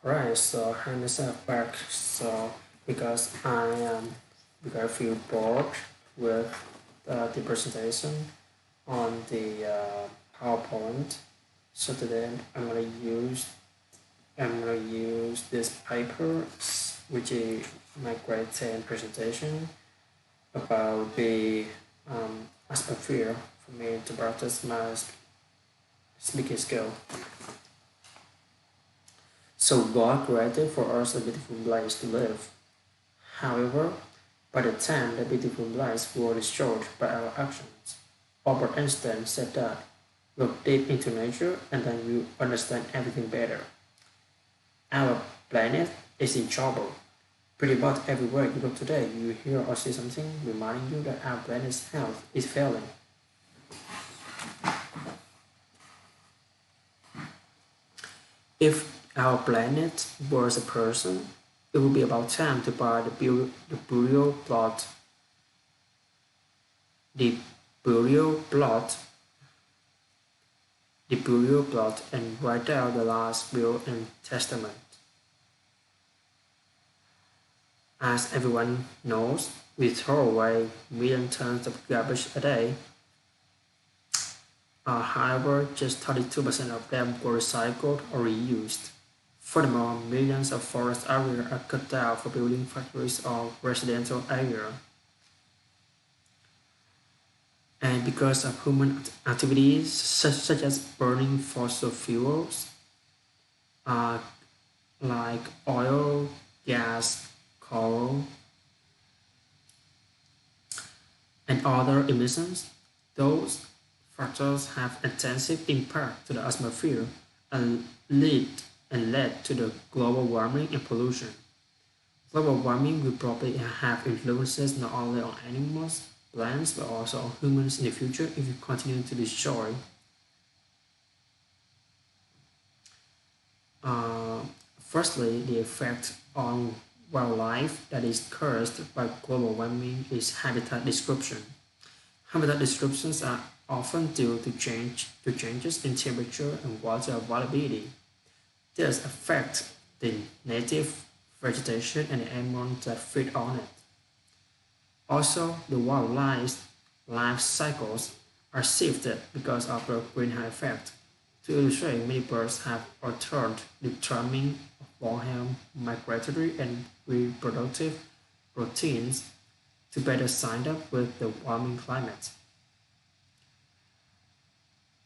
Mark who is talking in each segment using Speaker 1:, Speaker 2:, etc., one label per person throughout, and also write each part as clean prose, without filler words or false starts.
Speaker 1: Right, so hi myself back. So because I am because I feel bored with the presentation on the PowerPoint. So today I'm gonna use this paper, which is my grade 10 presentation about the atmosphere for me to practice my speaking skill. So God created for us a beautiful place to live. However, by the time the beautiful lives were destroyed by our actions, Albert Einstein said that look deep into nature and then you understand everything better. Our planet is in trouble. Pretty much everywhere you look today, you hear or see something reminding you that our planet's health is failing. If our planet was a person, it would be about time to buy the burial plot, the burial plot the burial plot and write out the last will and testament. As everyone knows, we throw away million tons of garbage a day. However, just 32% of them were recycled or reused. Furthermore, millions of forest areas are cut down for building factories or residential areas. And because of human activities such as burning fossil fuels, uh, like oil, gas, coal, and other emissions, those factors have intensive impact to the atmosphere and lead and led to the global warming and pollution. Global warming will probably have influences not only on animals, plants, but also on humans in the future if we continue to destroy. Uh, Firstly, the effect on wildlife that is caused by global warming is habitat disruption. Habitat disruptions are often due to changes in temperature and water availability. This affect the native vegetation and the animals that feed on it. Also, the wildlife life cycles are shifted because of the greenhouse effect. To illustrate, many birds have altered the timing of warm migratory and reproductive routines to better sign up with the warming climate.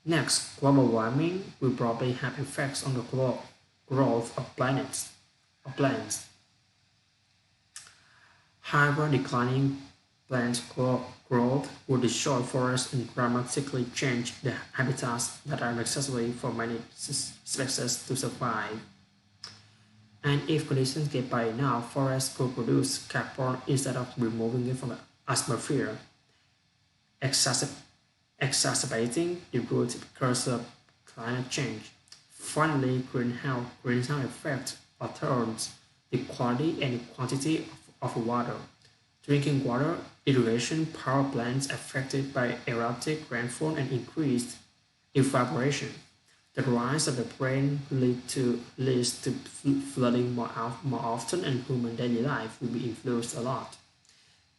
Speaker 1: Next, global warming will probably have effects on the growth of plants. However, declining growth will destroy forests and dramatically change the habitats that are necessary for many species to survive. And if conditions get bad enough, forests could produce carbon instead of removing it from the atmosphere, exacerbate exacerbating the root cause of climate change. Finally, greenhouse effect alters the quality and quantity of water. Drinking water, irrigation, power plants affected by erratic rainfall and increased evaporation. The rise of the rain leads to flooding more often, and human daily life will be influenced a lot.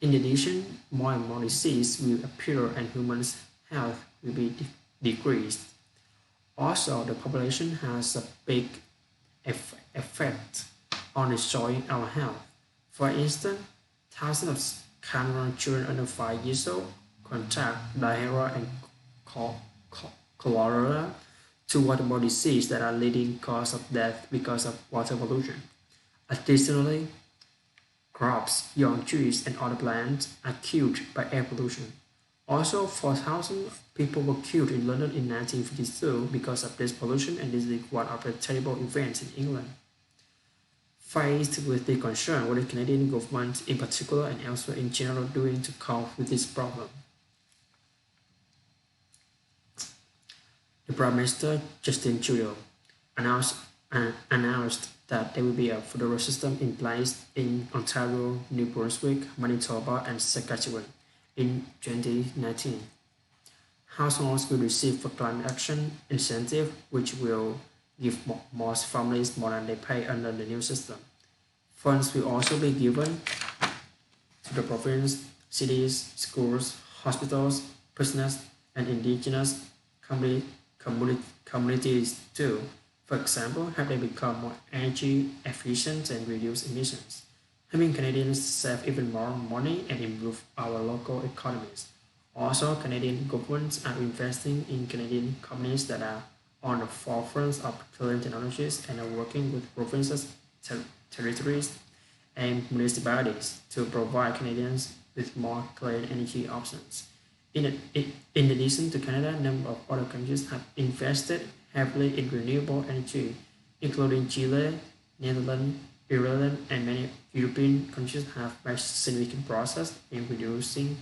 Speaker 1: In addition, more and more disease will appear and humans' health will be decreased. Also, the population has a big effect on destroying our health. For instance, thousands of Cameroon children under 5 years old contract diarrhea and cholera, two waterborne diseases that are leading cause of death because of water pollution. Additionally, crops, young trees, and other plants are killed by air pollution. Also, 4,000 people were killed in London in 1952 because of this pollution, and this is one of the terrible events in England. Faced with the concern, what the Canadian government in particular and elsewhere in general doing to cope with this problem? The Prime Minister Justin Trudeau announced announced that there will be a federal system in place in Ontario, New Brunswick, Manitoba, and Saskatchewan in 2019. Households will receive a climate action incentive, which will give most families more than they pay under the new system. Funds will also be given to the province, cities, schools, hospitals, prisoners, and indigenous communities too. For example, have they become more energy efficient and reduce emissions, helping Canadians save even more money and improve our local economies. Also, Canadian governments are investing in Canadian companies that are on the forefront of clean technologies and are working with provinces, territories, and municipalities to provide Canadians with more clean energy options. In addition to Canada, a number of other countries have invested heavily in renewable energy, including Chile, Netherlands, Ireland, and many European countries have made significant progress in reducing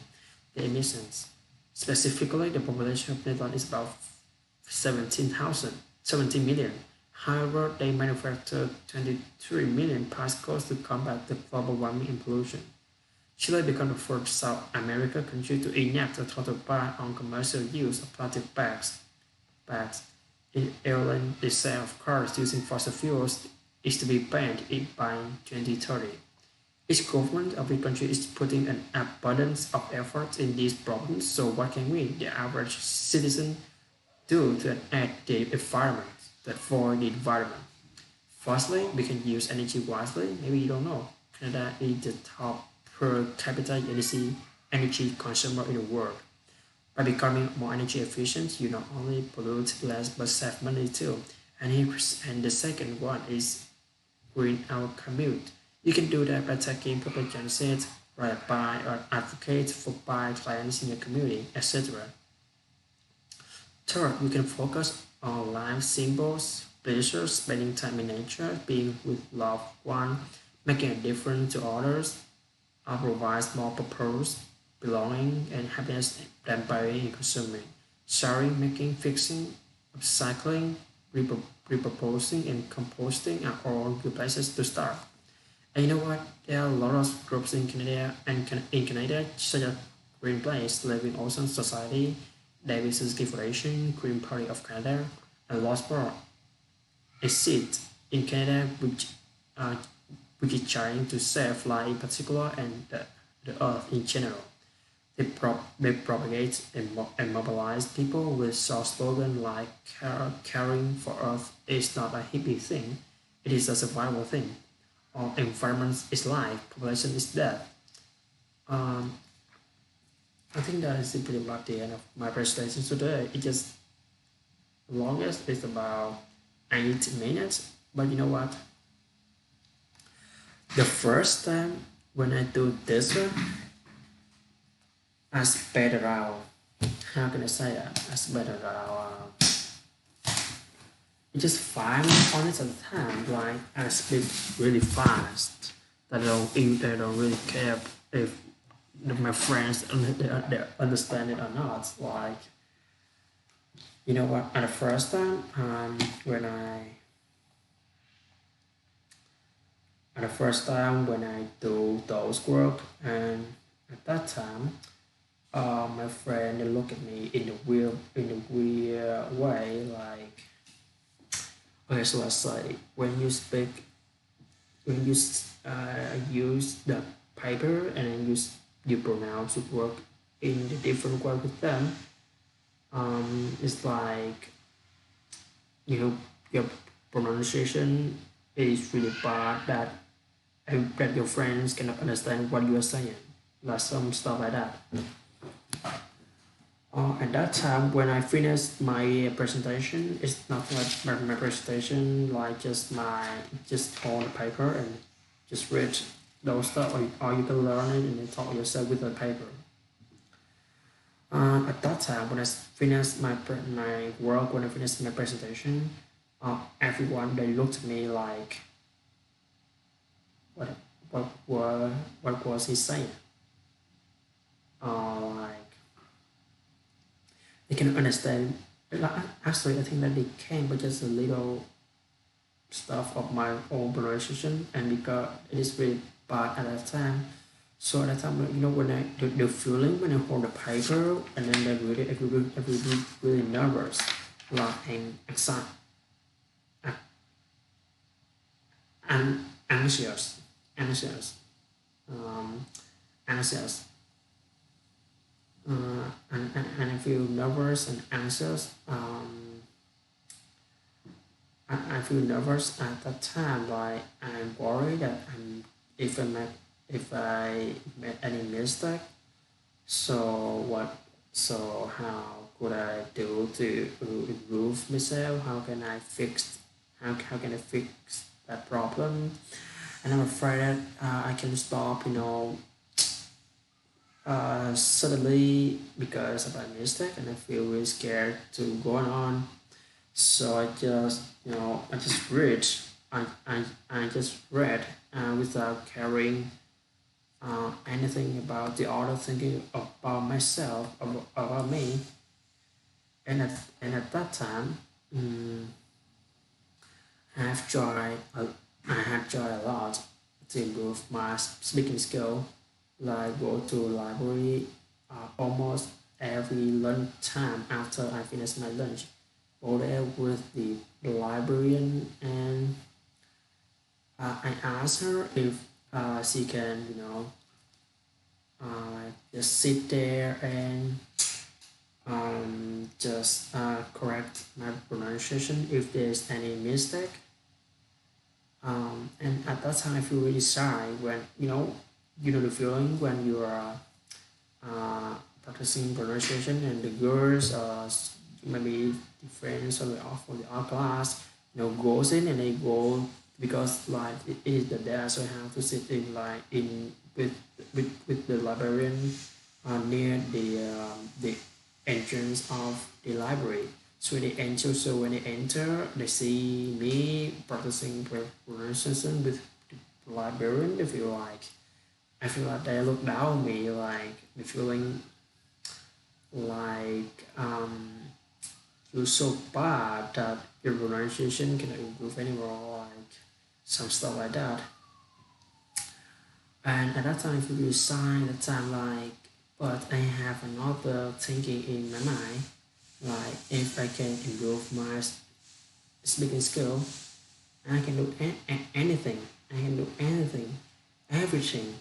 Speaker 1: the emissions. Specifically, the population of Netherlands is about 17 million. However, they manufacture 23 million particles to combat the global warming and pollution. Chile became the first South American country to enact a total ban on commercial use of plastic bags. In Ireland, the sale of cars using fossil fuels is to be banned by 2030. Each government of the country is putting an abundance of effort in these problems, so what can we, the average citizen, do to enact the environment, for the environment? Firstly, we can use energy wisely. Maybe you don't know. Canada is the top per capita energy consumer in the world. By becoming more energy efficient, you not only pollute less but save money too. And the second one is green our commute. You can do that by taking public transit, ride by or advocate for bike lanes in your community, etc. Third, you can focus on life symbols, pleasures, spending time in nature, being with loved one, making a difference to others, provides more purpose, belonging, and happiness than buying and consuming. Sharing, making, fixing, upcycling, repurposing, and composting are all good places to start. And you know what? There are a lot of groups in Canada in Canada, such as Green Place, Living Ocean Society, Davis's Federation, Green Party of Canada, and Lost Bar. A seat in Canada uh, which is trying to save life in particular and the earth in general. They propagate and mobilize people with short slogans like caring for earth is not a hippie thing, it is a survival thing. Or environment is life, population is death. Um, I think that is pretty much the end of my presentation today. It just longest is about 8 minutes, but you know what? The first time when I do this one, I sped around. How can I say that? I sped around. Just 5 minutes at a time. Like I speak really fast. They don't really care if my friends they understand it or not. Like you know what? At the first time, when I do those work, and at that time, my friend they look at me in a weird way, like okay, so let's say when you use the paper and then you pronounce the word in the different way with them, it's like you know your pronunciation is really bad that your friends cannot understand what you are saying, like some stuff like that. At that time, when I finished my presentation, it's not like my presentation, like just hold the paper and just read those stuff, or you can learn it and then talk yourself with the paper. At that time, when I finished my work, when I finished my presentation, everyone they looked at me like, what what was he saying? Like they can understand. Like, actually, I think that they can, but just a little stuff of my own pronunciation, and because it is really bad at that time. So at that time, you know, when the feeling when I hold the paper, and then I really really nervous, like and anxious, anxious, um, anxious, and I feel nervous and anxious. I feel nervous at that time. Like I'm worried that if I make if I made any mistake. So what? So how could I do to improve myself? How can I fix? How can I fix that problem? And I'm afraid that I can stop. Suddenly because of a mistake, and I feel really scared to go on. So I just read. I just read without caring anything about the other, thinking about myself, about me. And at that time, mm, I have tried. I have tried a lot to improve my speaking skill. Like go to library almost every lunch time after I finish my lunch. Go there with the librarian, and I asked her if she can, just sit there and just correct my pronunciation if there's any mistake. And at that time, I feel really shy when you know the feeling when you are practicing pronunciation, and the girls maybe the friends from the art class goes in, and they go because like it is the day, so I have to sit in like in with the librarian near the entrance of the library. So when they enter, they see me practicing pronunciation with the librarian. I feel like they look down on me, like the feeling like you're so bad that your pronunciation cannot improve anymore, like some stuff like that. And at that time, if you sign at the time, like, but I have another thinking in my mind, like if I can improve my speaking skill, I can do anything. I can do anything, everything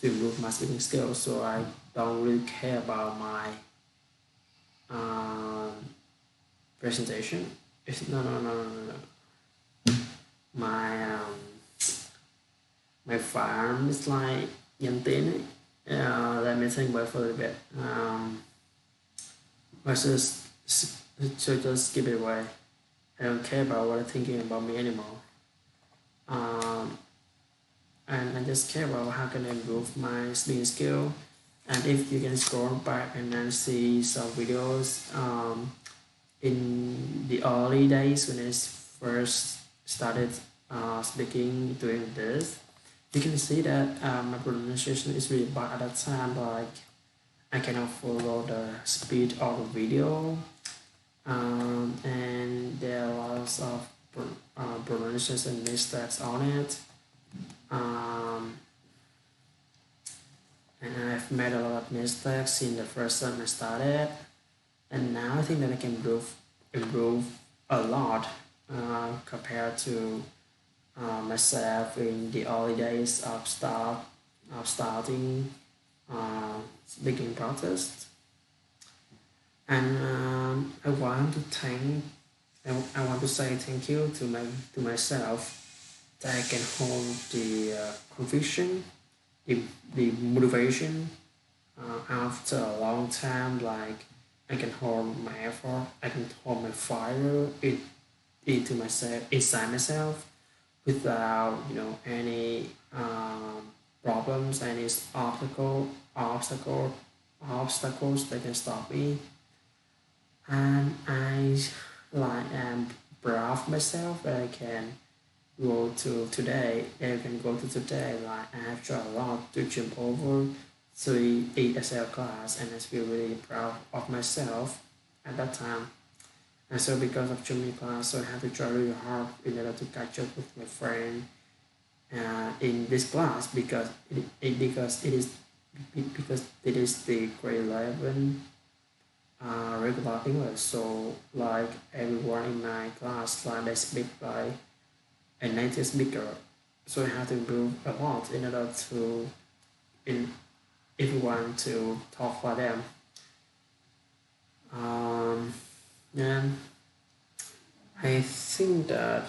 Speaker 1: to improve my speaking skills. So I don't really care about my um, presentation. It's no no no no no no. My my farm is like danh tiếng ấy. Let me think about it for a little bit. Let's just skip it away. I don't care about what they're thinking about me anymore. Um, and I just care about how can I improve my speaking skill. And if you can scroll back and then see some videos in the early days when I first started speaking, doing this, you can see that my pronunciation is really bad at that time. Like I cannot follow the speed of the video, and there are lots of pronunciation mistakes on it. Um, and I've made a lot of mistakes in the first time I started, and now I think that I can improve a lot compared to myself in the early days of starting speaking practice. And I want to say thank you to myself that I can hold the conviction, the, the motivation after a long time. Like I can hold my effort, I can hold my fire into myself, inside myself, without any problems, any obstacles that can stop me. And I am proud of myself that I can go to today. I can go to today. Like I have tried a lot to jump over to ESL class, and I feel really proud of myself at that time. And so because of jumping class, so I have to try really hard in order to catch up with my friend in this class, because it is the grade 11 regular English. So like everyone in my class, like they speak like and native speaker. So I have to improve a lot in order to, in if you want to talk for them. Um, and I think that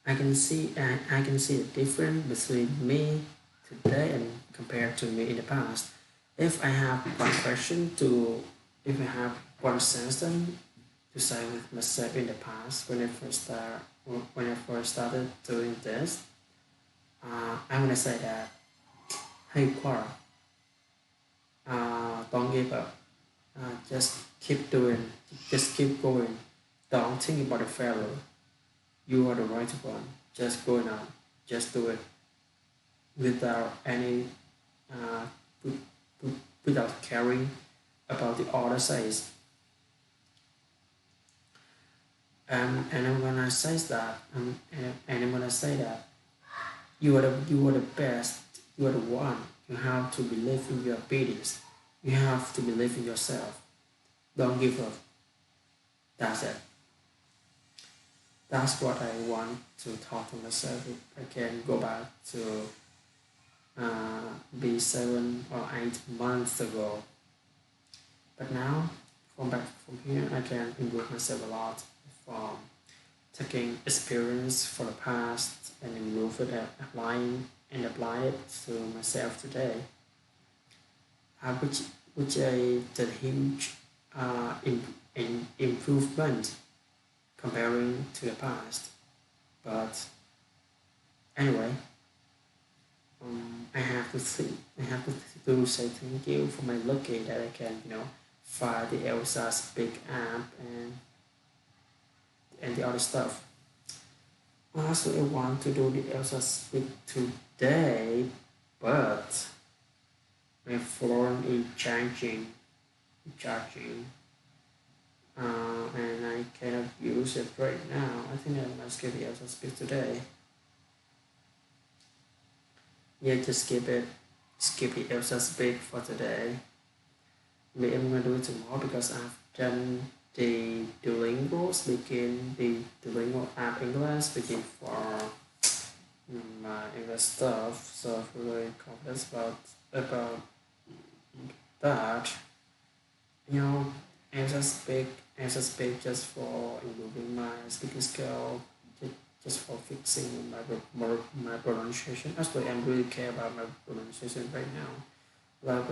Speaker 1: I can see the difference between me today and compared to me in the past. If I have one question to, if I have one sentence to say with myself in the past when I first started doing this, I'm gonna say that, hey Quora, don't give up. Just keep doing, just keep going. Don't think about the failure. You are the right one. Just go now. Just do it without any, uh, without caring about the other says. And I'm gonna say that, and I'm gonna say that you are the best. You are the one. You have to believe in your abilities. You have to believe in yourself. Don't give up. That's it. That's what I want to talk to myself. If I can go back to, be 7 or 8 months ago. But now, from back from here, I can improve myself a lot from taking experience for the past and improve it, apply it to myself today, which I did huge, improvement comparing to the past. But anyway, I have to do say thank you for my lucky that I can, find the Elsa Speak app and the other stuff. Also, I want to do the Elsa Speak today, but my phone is charging, and I cannot use it right now. I think I must skip the Elsa Speak today. Yeah, just skip the Elsa Speak for today. Maybe I'm gonna do it tomorrow because I've done the Duolingo speaking, the Duolingo app English speaking for my English stuff. So I'm really confident about that. You know, Elsa Speak just for improving my speaking skill, just for fixing my pronunciation. Actually, I really care about my pronunciation right now. Like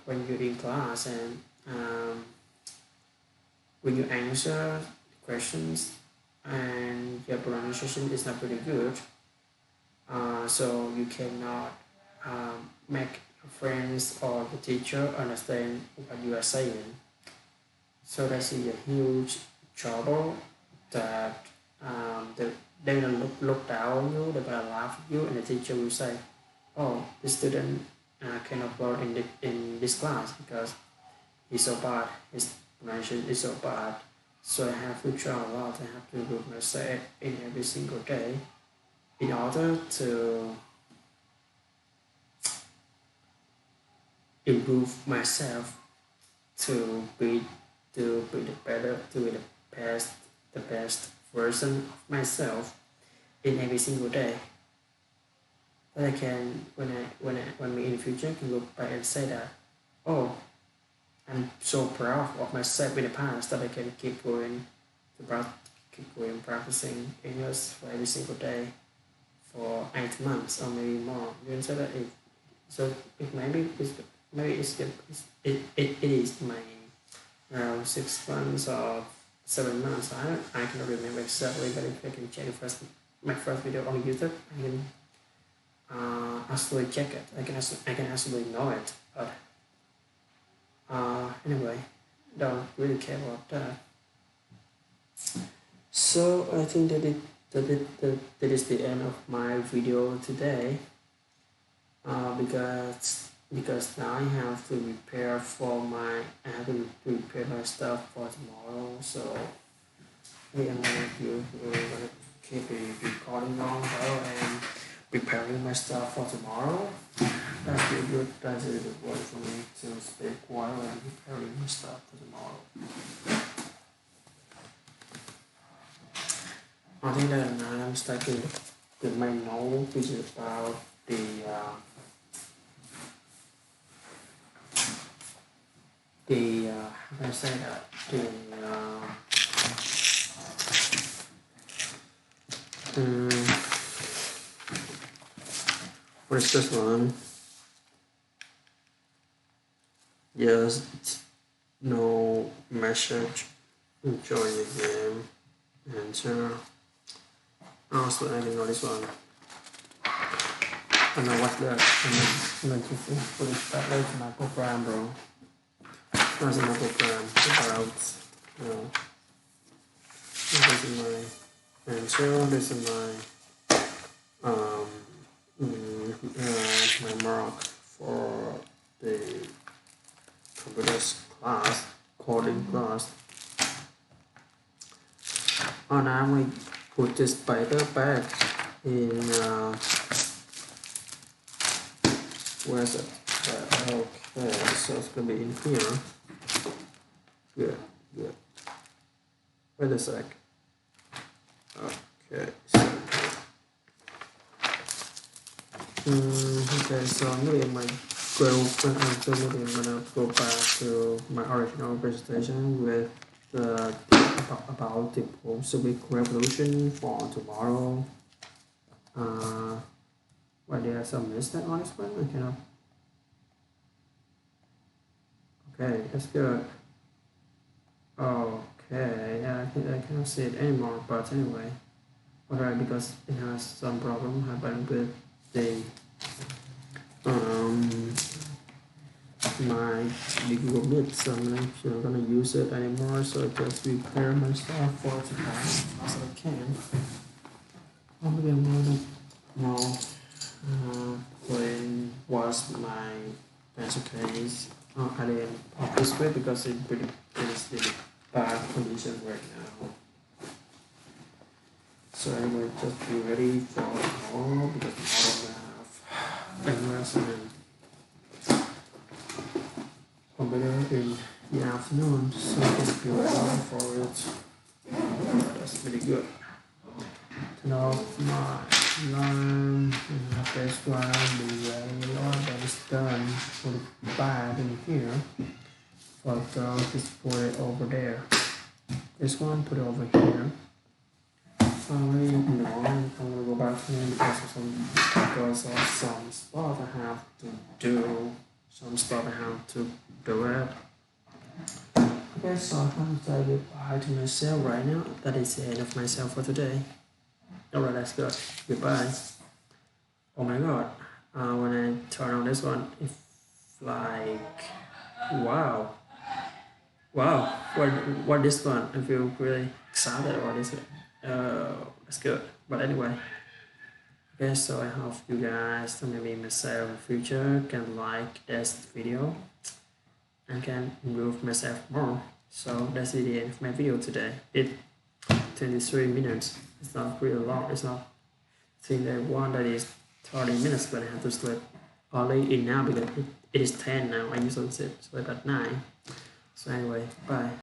Speaker 1: when you're in class and, when you answer questions and your pronunciation is not pretty good, so you cannot, make your friends or the teacher understand what you are saying. So that's a huge trouble that, they're gonna look down on you, they're gonna laugh at you, and the teacher will say, "Oh, the student, cannot learn in this class because he's so bad, his pronunciation is so bad." So I have to try a lot. I have to improve myself in every single day in order to improve myself to be to be the best version of myself in every single day. That I can, when we in the future can look back and say that, oh, I'm so proud of myself in the past that I can keep going practicing English for every single day for 8 months or maybe more. You can say that if so, if maybe it is my around 6 months or 7 months. I cannot remember exactly, but if I can check my first video on YouTube, I can, actually check it. I can actually know it, but, anyway, don't really care about that. So I think that is the end of my video today. Because now I have to prepare my stuff for tomorrow. So we are gonna keep recording on though and preparing my stuff for tomorrow. That's a good way for me to speak while I'm preparing my stuff for tomorrow. I think that I'm starting the main note, which is about how can I say that, what is this one? Just no message, enjoy the game, enter. Also, I didn't know this one. I know what's that. I'm going to put it back to my program, bro. That's my program. About, this is my enter. This is my mark for the computer class, coding class. And I'm going to put this paper back in where's it? Okay, so it's gonna be in here. Good. Wait a sec. Okay, so okay, so maybe I'm gonna go back to my original presentation with about the Bolshevik Revolution for tomorrow. Why there's some mistake on this one? I cannot. Okay, that's good. Okay, yeah, I cannot see it anymore, but anyway. Alright, because it has some problem happening with the my Google Meet, so I'm not gonna use it anymore, so I just repair my stuff for today as I can. Maybe I'm gonna now playing was my pencil case. I didn't pop this way because it's pretty in bad condition right now. So anyway, just be ready for tomorrow because tomorrow we have investment computer in the afternoon, so just be ready for it. That's really good. Turn off my alarm, this one, the that is done. Put it back in here. Photo, just put it over there. This one, put it over here. Finally, no, I'm gonna go back here because of some stuff I have to do. It. Okay, so I'm gonna say goodbye to myself right now. That is the end of myself for today. Alright, that's good. Goodbye. Oh my god. When I turn on this one, it's like wow. What this one? I feel really excited about this. That's good. But anyway, okay, so I hope you guys, or maybe myself in the future, can like this video and can improve myself more. So that's the end of my video today. It's 23 minutes. It's not really long. It's not think that one that is 30 minutes, but I have to sleep early in now because it is 10 now. I usually sleep at 9. So anyway, bye.